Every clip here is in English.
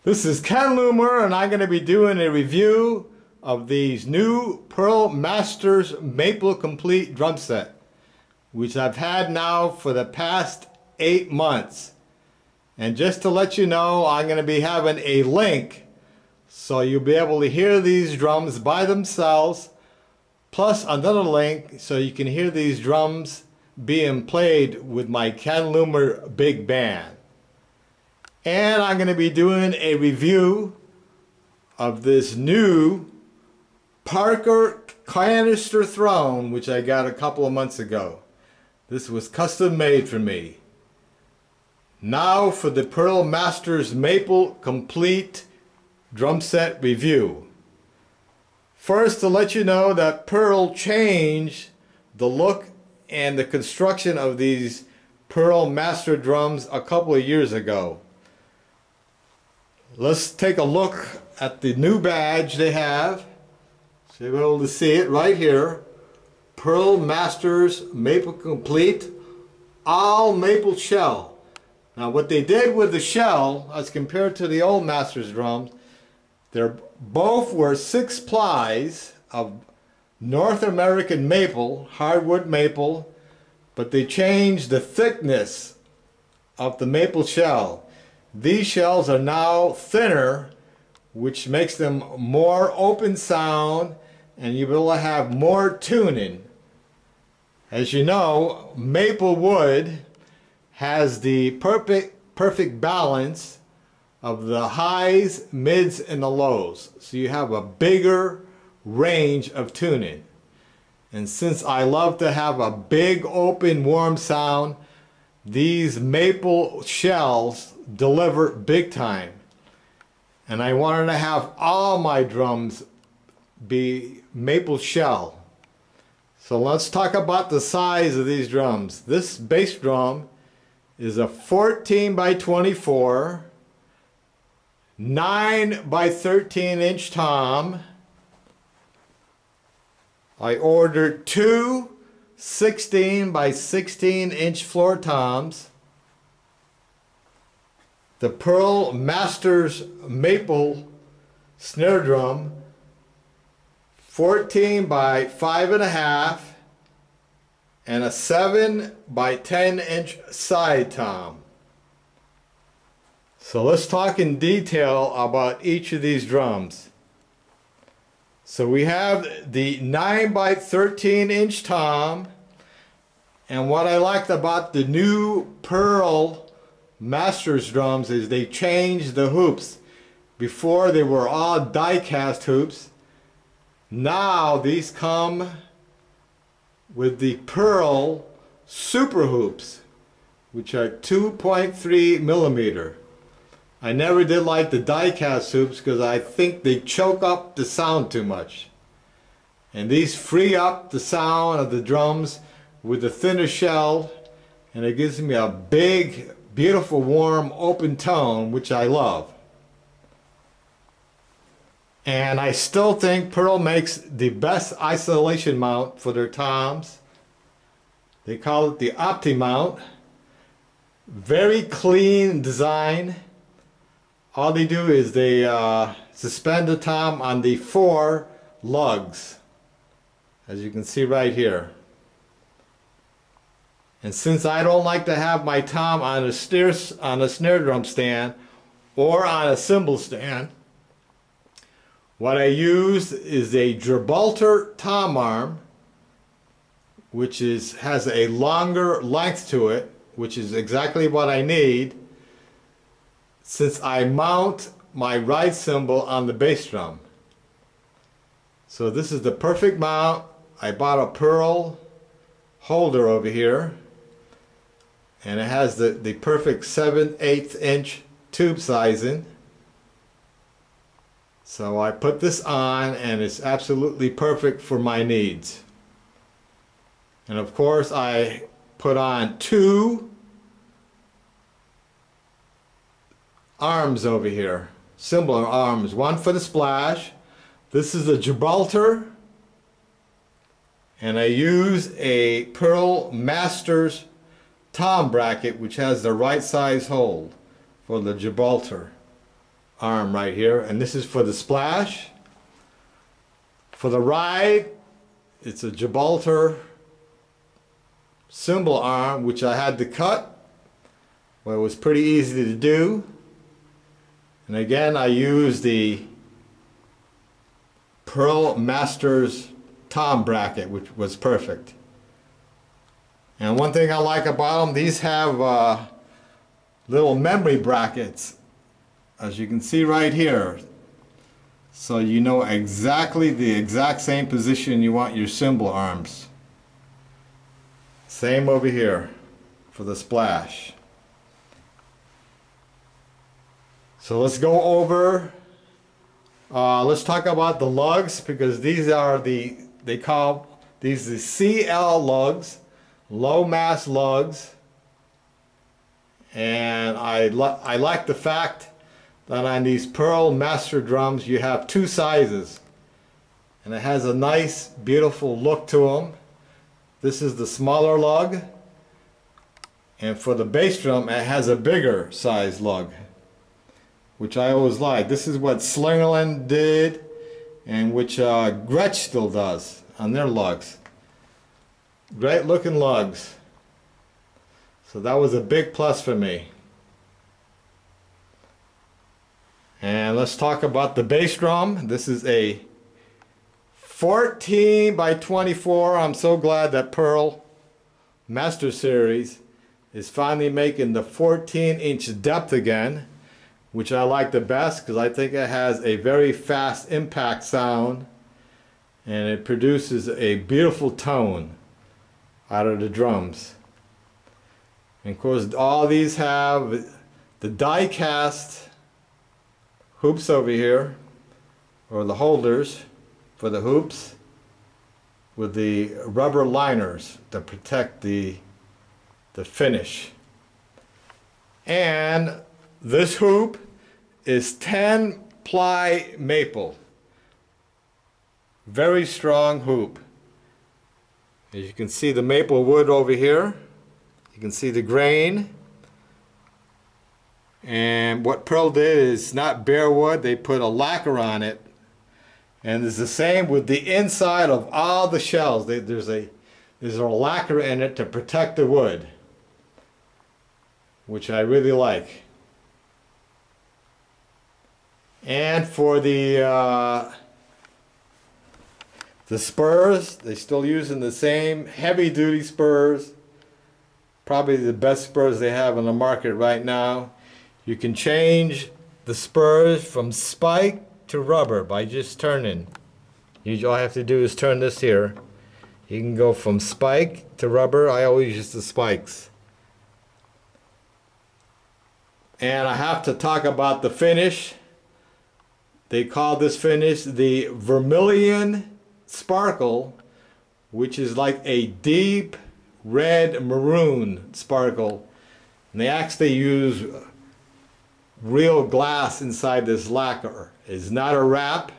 This is Ken Loomer, and I'm going to be doing a review of these new Pearl Masters Maple Complete drum set, which I've had now for the past 8 months. And just to let you know, I'm going to be having a link so you'll be able to hear these drums by themselves, plus another link so you can hear these drums being played with my Ken Loomer big band. And I'm going to be doing a review of this new Parker Canister Throne, which I got a couple of months ago. This was custom made for me. Now for the Pearl Masters Maple Complete drum set review. First, to let you know that Pearl changed the look and the construction of these Pearl Master drums a couple of years ago. Let's take a look at the new badge they have. So you'll be able to see it right here. Pearl Masters Maple Complete all maple shell. Now what they did with the shell as compared to the old Masters drums, both were 6 plies of North American maple, hardwood maple, but they changed the thickness of the maple shell. These shells are now thinner, which makes them more open sound, and you'll be able to have more tuning. As you know, maple wood has the perfect balance of the highs, mids, and the lows. So you have a bigger range of tuning. And since I love to have a big, open, warm sound, these maple shells deliver big time. And I wanted to have all my drums be maple shell. So let's talk about the size of these drums. This bass drum is a 14 by 24, 9 by 13 inch tom. I ordered 2 16 by 16 inch floor toms. The Pearl Masters Maple snare drum, 14 by 5.5, and a 7 by 10 inch side tom. So let's talk in detail about each of these drums. So we have the 9 by 13 inch tom, and what I liked about the new Pearl Masters drums is they changed the hoops. Before they were all die-cast hoops. Now these come with the Pearl Super hoops, which are 2.3 millimeter. I never did like the die-cast hoops because I think they choke up the sound too much. And these free up the sound of the drums with the thinner shell, and it gives me a big, beautiful, warm, open tone, which I love. And I still think Pearl makes the best isolation mount for their toms. They call it the Opti mount. Very clean design. All they do is they suspend the tom on the 4 lugs, as you can see right here. And since I don't like to have my tom on a snare drum stand or on a cymbal stand, what I use is a Gibraltar tom arm, which has a longer length to it, which is exactly what I need since I mount my ride cymbal on the bass drum. So this is the perfect mount. I bought a Pearl holder over here, and it has the perfect 7/8 inch tube sizing. So I put this on, and it's absolutely perfect for my needs. And of course I put on 2 arms over here, cymbal arms, one for the splash. This is a Gibraltar, and I use a Pearl Masters tom bracket, which has the right size hold for the Gibraltar. arm right here, and this is for the splash. For the ride, it's a Gibraltar cymbal arm, which I had to cut, but it was pretty easy to do. And again, I used the Pearl Masters tom bracket, which was perfect. And one thing I like about them, these have little memory brackets, as you can see right here, so you know exactly the exact same position you want your cymbal arms. Same over here for the splash. So let's go over, let's talk about the lugs, because these are they call these the CL lugs, low mass lugs. And I like the fact that on these Pearl Master drums you have two sizes, and it has a nice beautiful look to them. This is the smaller lug, and for the bass drum it has a bigger size lug, which I always like. This is what Slingerland did, and which Gretsch still does on their lugs. Great looking lugs. So that was a big plus for me. And let's talk about the bass drum. This is a 14 by 24. I'm so glad that Pearl Master Series is finally making the 14-inch depth again, which I like the best because I think it has a very fast impact sound, and it produces a beautiful tone out of the drums. And of course, all these have the die cast hoops over here, or the holders for the hoops, with the rubber liners to protect the finish. And this hoop is 10 ply maple. Very strong hoop. As you can see the maple wood over here. You can see the grain. And what Pearl did is not bare wood, they put a lacquer on it. And it's the same with the inside of all the shells. There's a lacquer in it to protect the wood, which I really like. And for the Spurs, they're still using the same heavy-duty Spurs. Probably the best Spurs they have on the market right now. You can change the Spurs from spike to rubber by just turning. All I have to do is turn this here. You can go from spike to rubber. I always use the spikes. And I have to talk about the finish. They call this finish the Vermilion Sparkle, which is like a deep red maroon sparkle. And they actually use real glass inside this lacquer. It's not a wrap.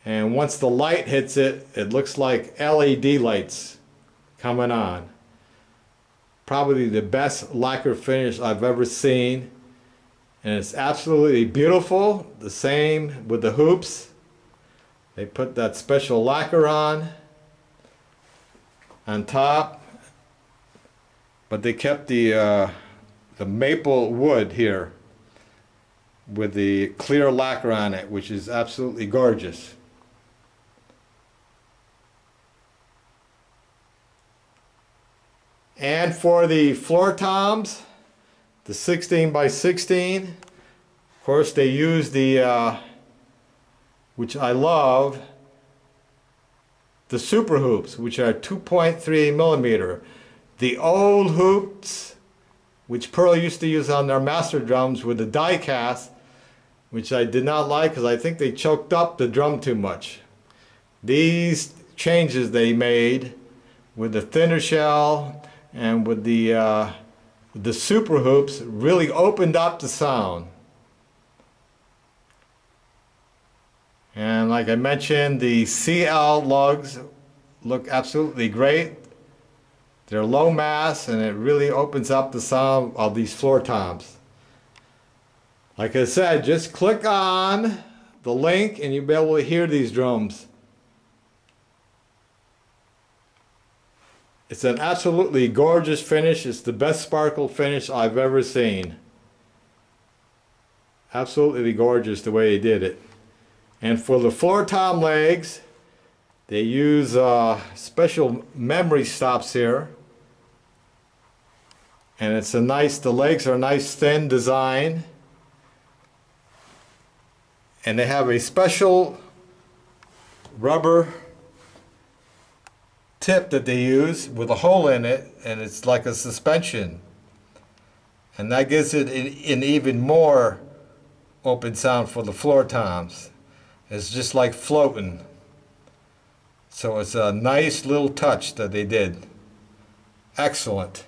And once the light hits it, it looks like LED lights coming on. Probably the best lacquer finish I've ever seen. And it's absolutely beautiful. The same with the hoops. They put that special lacquer on top, but they kept the maple wood here with the clear lacquer on it, which is absolutely gorgeous. And for the floor toms, the 16 by 16, of course they use the which I love, the super hoops, which are 2.3 millimeter. The old hoops, which Pearl used to use on their master drums, with the die cast, which I did not like because I think they choked up the drum too much. These changes they made with the thinner shell and with the super hoops really opened up the sound. And like I mentioned, the CL lugs look absolutely great. They're low mass, and it really opens up the sound of these floor toms. Like I said, just click on the link and you'll be able to hear these drums. It's an absolutely gorgeous finish. It's the best sparkle finish I've ever seen. Absolutely gorgeous the way he did it. And for the floor tom legs, they use special memory stops here. And it's a nice, the legs are a nice thin design. And they have a special rubber tip that they use with a hole in it, and it's like a suspension. And that gives it an even more open sound for the floor toms. It's just like floating. So it's a nice little touch that they did. Excellent.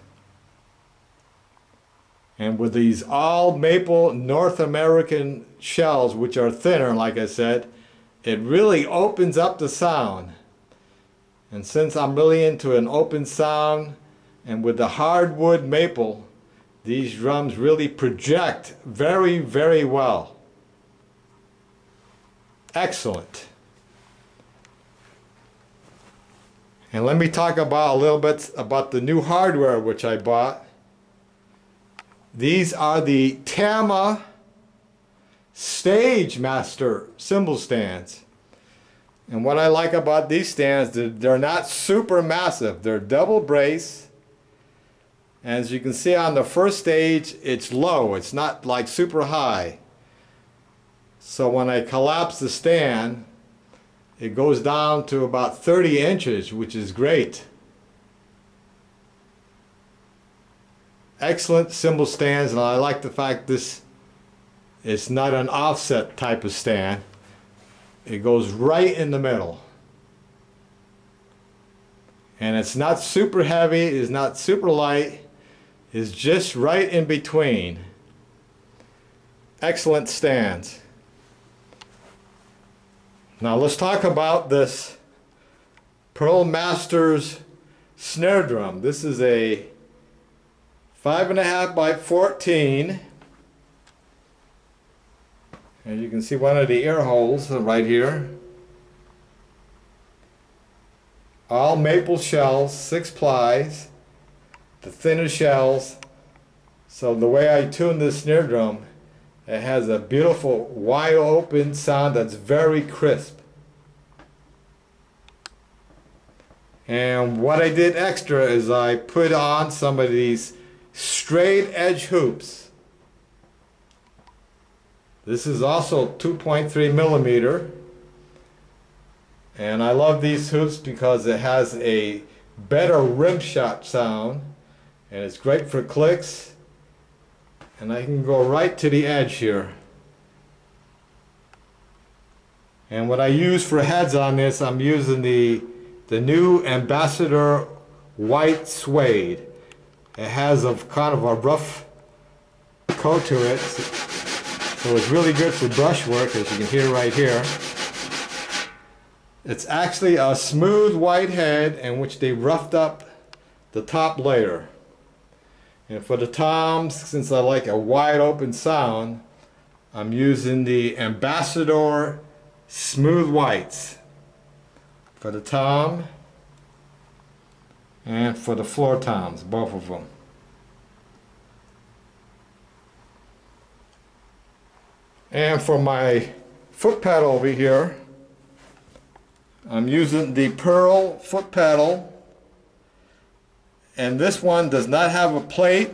And with these all maple North American shells, which are thinner, like I said, it really opens up the sound. And since I'm really into an open sound, and with the hardwood maple, these drums really project very, very well. Excellent. And let me talk about a little bit about the new hardware which I bought. These are the Tama Stage Master cymbal stands. And what I like about these stands, they're not super massive. They're double brace. As you can see on the first stage, it's low. It's not like super high. So when I collapse the stand, it goes down to about 30 inches, which is great. Excellent cymbal stands, and I like the fact this is not an offset type of stand. It goes right in the middle. And it's not super heavy, it's not super light, it's just right in between. Excellent stands. Now let's talk about this Pearl Masters snare drum. This is a 5.5 by 14. And you can see one of the ear holes right here. All maple shells, 6 plies, the thinner shells. So the way I tune this snare drum, it has a beautiful wide open sound that's very crisp. And what I did extra is I put on some of these straight edge hoops. This is also 2.3 millimeter, and I love these hoops because it has a better rim shot sound, and it's great for clicks, and I can go right to the edge here. And what I use for heads on this, I'm using the new Ambassador white suede. It has a kind of a rough coat to it, so it's really good for brushwork, as you can hear right here. It's actually a smooth white head in which they roughed up the top layer. And for the toms, since I like a wide open sound, I'm using the Ambassador smooth whites for the tom and for the floor toms, both of them. And for my foot pedal over here, I'm using the Pearl foot pedal, and this one does not have a plate.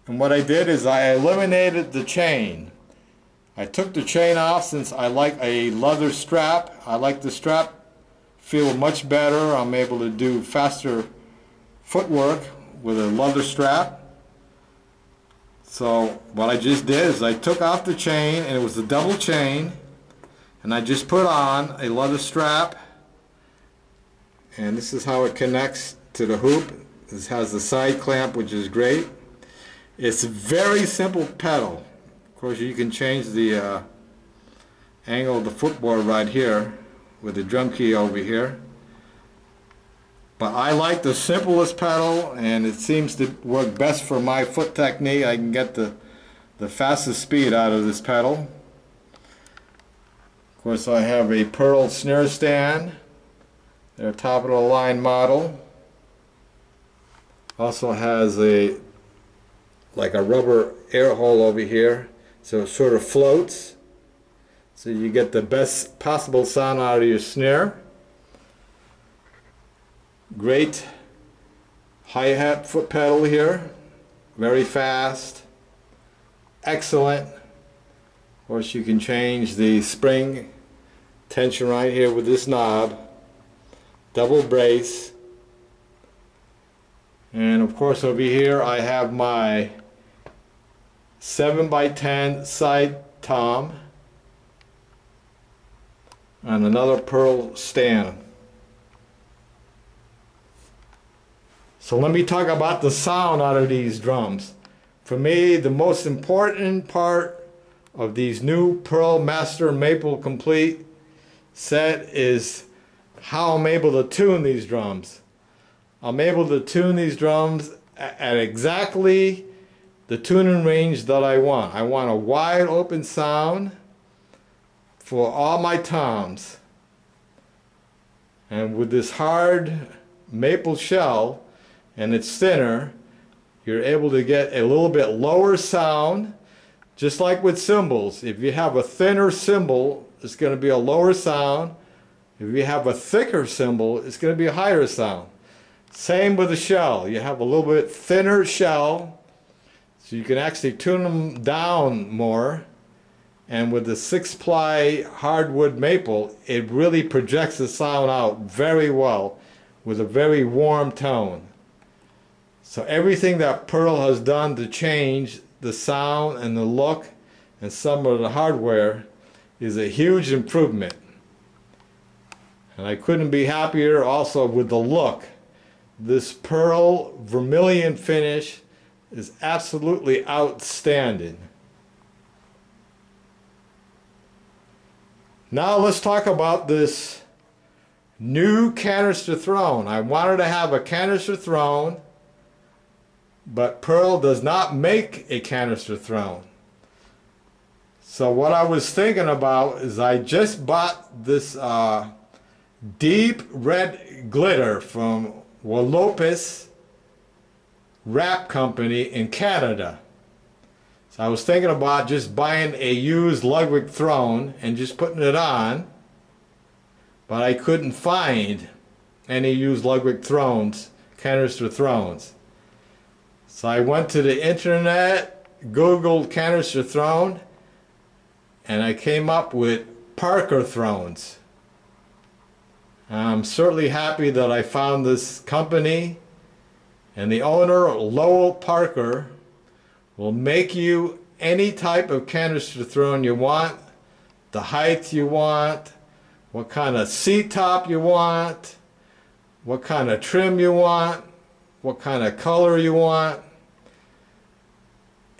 And what I did is I eliminated the chain. I took the chain off since I like a leather strap. I like the strap feel much better. I'm able to do faster footwork with a leather strap. So what I just did is I took off the chain, and it was a double chain, and I just put on a leather strap, and this is how it connects to the hoop. This has the side clamp, which is great. It's a very simple pedal. Of course, you can change the angle of the footboard right here with the drum key over here. But I like the simplest pedal, and it seems to work best for my foot technique. I can get the the fastest speed out of this pedal. Of course, I have a pearl snare stand. They're top of the line model. Also has a like a rubber air hole over here, so it sort of floats, so you get the best possible sound out of your snare. Great hi-hat foot pedal here, very fast, excellent. Of course, you can change the spring tension right here with this knob, double brace. And of course, over here I have my 7x10 side tom and another pearl stand. So let me talk about the sound out of these drums. For me, the most important part of these new Pearl Master Maple Complete set is how I'm able to tune these drums. I'm able to tune these drums at exactly the tuning range that I want. I want a wide open sound for all my toms. And with this hard maple shell, and it's thinner, you're able to get a little bit lower sound, just like with cymbals. If you have a thinner cymbal, it's going to be a lower sound. If you have a thicker cymbal, it's going to be a higher sound. Same with the shell. You have a little bit thinner shell, so you can actually tune them down more. And with the 6-ply hardwood maple, it really projects the sound out very well with a very warm tone. So everything that Pearl has done to change the sound and the look and some of the hardware is a huge improvement. And I couldn't be happier also with the look. This pearl vermilion finish is absolutely outstanding. Now let's talk about this new Canister Throne. I wanted to have a Canister Throne, but Pearl does not make a Canister Throne. So what I was thinking about is I just bought this deep red glitter from Lopez Wrap Company in Canada. So I was thinking about just buying a used Ludwig throne and just putting it on, but I couldn't find any used Ludwig thrones, Canister Thrones. So I went to the internet, Googled Canister Throne, and I came up with Parker Thrones. I'm certainly happy that I found this company, and the owner, Lowell Parker, will make you any type of Canister Throne you want, the height you want, what kind of seat top you want, what kind of trim you want, what kind of color you want.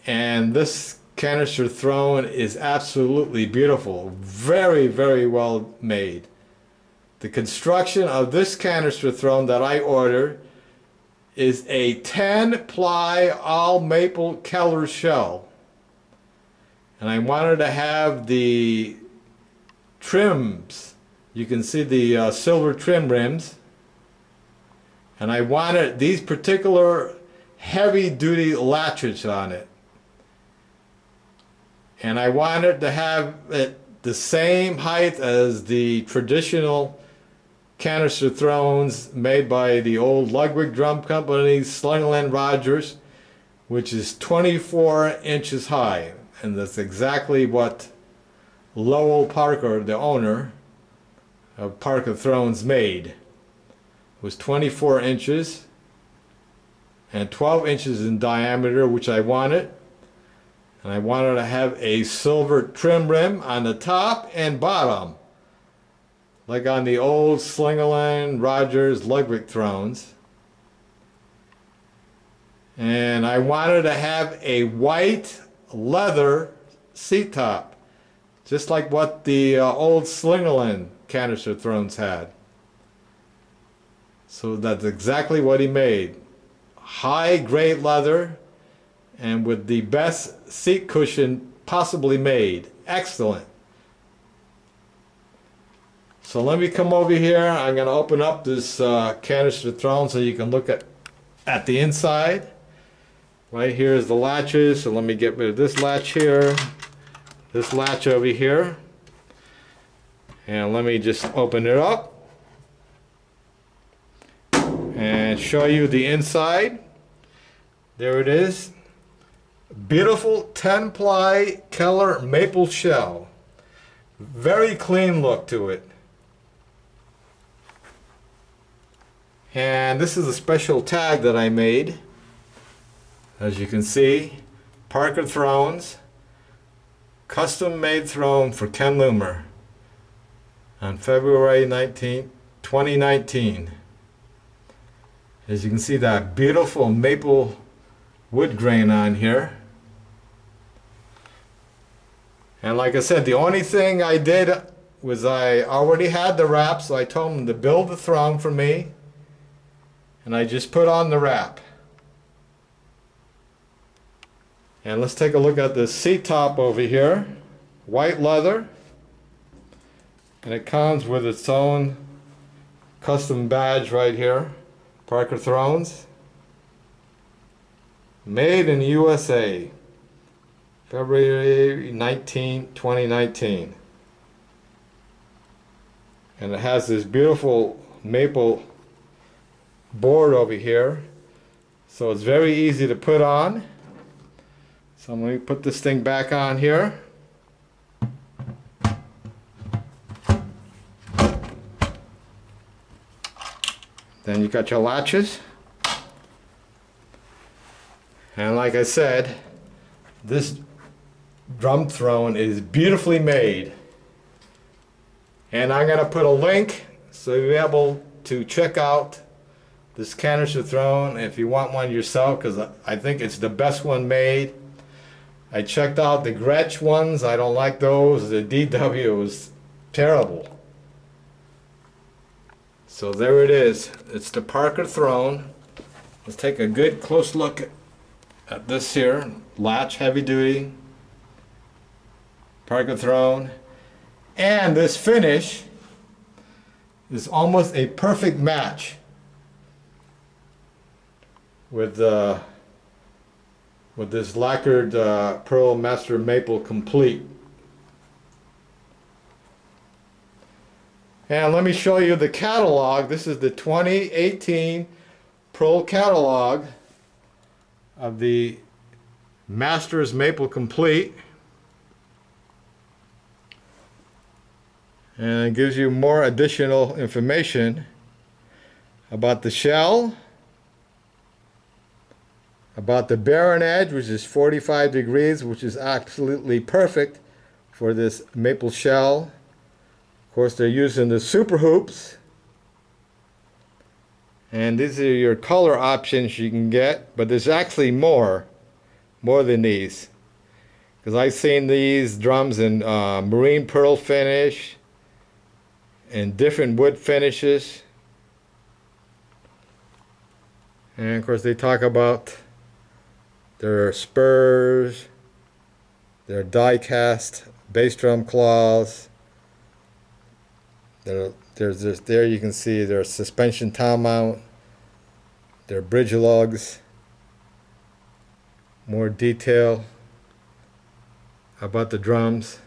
And this Canister Throne is absolutely beautiful, very, very well made. The construction of this Canister Throne that I ordered is a 10-ply all maple Keller shell. And I wanted to have the trims. You can see the silver trim rims. And I wanted these particular heavy-duty latches on it. And I wanted to have it the same height as the traditional Canister Thrones made by the old Ludwig drum company, Slingerland Rogers, which is 24 inches high. And that's exactly what Lowell Parker, the owner of Parker Thrones, made. It was 24 inches and 12 inches in diameter, which I wanted. And I wanted to have a silver trim rim on the top and bottom, like on the old Slingerland Rogers Ludwig Thrones. And I wanted to have a white leather seat top, just like what the old Slingerland Canister Thrones had. So that's exactly what he made. High grade leather, and with the best seat cushion possibly made. Excellent. So let me come over here. I'm going to open up this Canister Throne so you can look at the inside. Right here is the latches. So let me get rid of this latch here, this latch over here. And let me just open it up and show you the inside. There it is. Beautiful 10-ply Keller maple shell. Very clean look to it. And this is a special tag that I made. As you can see, Parker Thrones, custom made throne for Ken Loomer on February 19, 2019. As you can see, that beautiful maple wood grain on here. And like I said, the only thing I did was I already had the wrap, so I told them to build the throne for me, and I just put on the wrap. And let's take a look at the seat top over here. White leather, and it comes with its own custom badge right here. Parker Thrones, made in USA, February 19, 2019. And it has this beautiful maple board over here, so it's very easy to put on. So let me put this thing back on here. Then you got your latches. And like I said, this drum throne is beautifully made. And I'm going to put a link so you'll be able to check out this Canister Throne if you want one yourself, because I think it's the best one made. I checked out the Gretsch ones. I don't like those. The DW was terrible. So there it is. It's the Parker Throne. Let's take a good close look at this here. Latch, heavy duty. Parker Throne. And this finish is almost a perfect match with this lacquered Pearl Master Maple Complete. And let me show you the catalog. This is the 2018 Pearl catalog of the Masters Maple Complete. And it gives you more additional information about the shell, about the barren edge, which is 45 degrees, which is absolutely perfect for this maple shell. Of course, they're using the super hoops. And these are your color options you can get, but there's actually more than these. Because I've seen these drums in marine pearl finish and different wood finishes. And of course they talk about their Spurs, their die-cast bass drum claws. There's this, there you can see their suspension tom mount, their bridge lugs. More detail about the drums.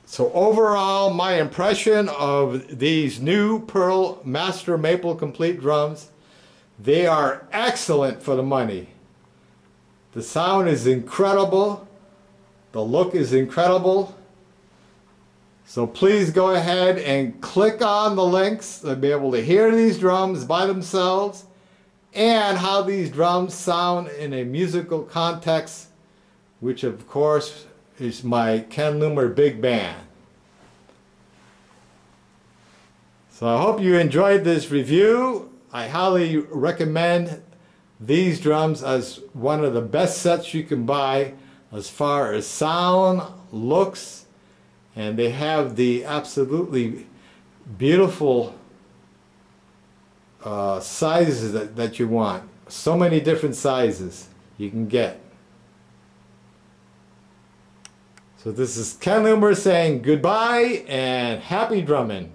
So overall, my impression of these new Pearl Master Maple Complete drums, they are excellent for the money. The sound is incredible. The look is incredible. So please go ahead and click on the links to be able to hear these drums by themselves and how these drums sound in a musical context, which of course is my Ken Loomer Big Band. So I hope you enjoyed this review. I highly recommend these drums as one of the best sets you can buy as far as sound, looks, and they have the absolutely beautiful sizes that you want. So many different sizes you can get. So this is Ken Loomer saying goodbye and happy drumming.